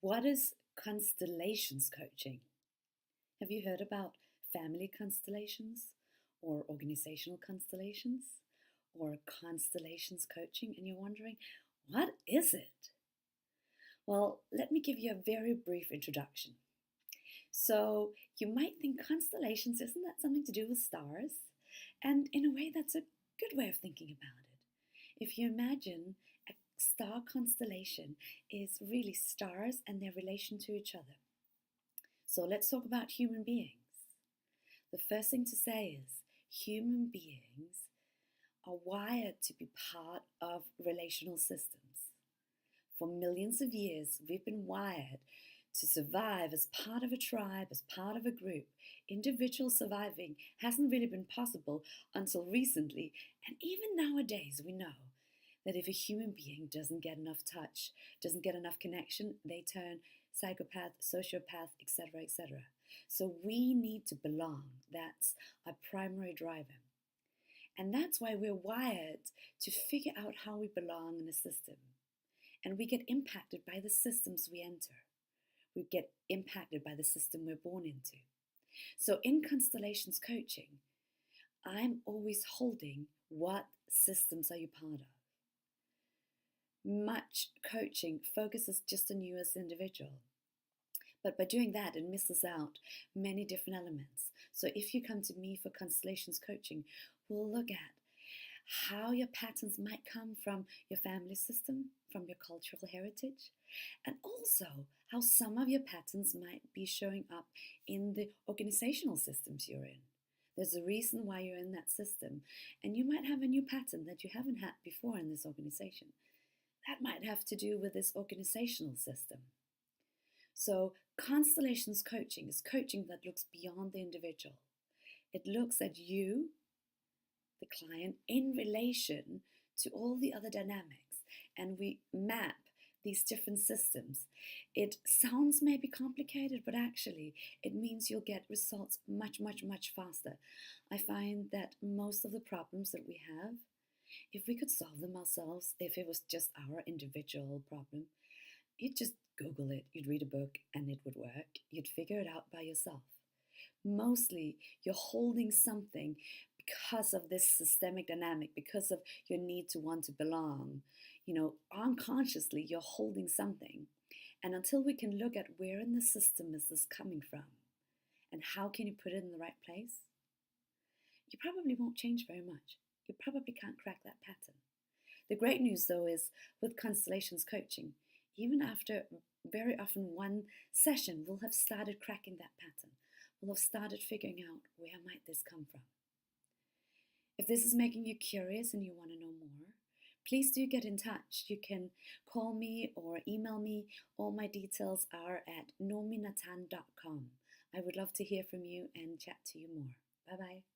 What is constellations coaching? Have you heard about family constellations or organizational constellations or constellations coaching? And you're wondering, what is it? Well, let me give you a very brief introduction. So, you might think constellations, isn't that something to do with stars? And in a way, that's a good way of thinking about it. If you imagine a star constellation is really stars and their relation to each other. So let's talk about human beings. The first thing to say is human beings are wired to be part of relational systems. For millions of years, we've been wired to survive as part of a tribe, as part of a group. Individual surviving hasn't really been possible until recently, and even nowadays we know that if a human being doesn't get enough touch, doesn't get enough connection, they turn psychopath, sociopath, etc., etc. So we need to belong. That's our primary driver. And that's why we're wired to figure out how we belong in a system. And we get impacted by the systems we enter. We get impacted by the system we're born into. So in Constellations coaching, I'm always holding what systems are you part of. Much coaching focuses just on you as an individual. But by doing that, it misses out many different elements. So if you come to me for Constellations coaching, we'll look at how your patterns might come from your family system, from your cultural heritage, and also how some of your patterns might be showing up in the organizational systems you're in. There's a reason why you're in that system, and you might have a new pattern that you haven't had before in this organization. That might have to do with this organizational system. So Constellations coaching is coaching that looks beyond the individual. It looks at you, the client, in relation to all the other dynamics, and we map these different systems. It sounds maybe complicated, but actually it means you'll get results much, much, much faster. I find that most of the problems that we have, if we could solve them ourselves, if it was just our individual problem, you'd just Google it, you'd read a book, and it would work. You'd figure it out by yourself. Mostly, you're holding something because of this systemic dynamic, because of your need to want to belong. Unconsciously, you're holding something. And until we can look at where in the system is this coming from and how can you put it in the right place, you probably won't change very much. You probably can't crack that pattern. The great news, though, is with Constellations coaching, even after very often one session, we'll have started cracking that pattern. We'll have started figuring out where might this come from. If this is making you curious and you want to know more, please do get in touch. You can call me or email me. All my details are at noominatan.com. I would love to hear from you and chat to you more. Bye-bye.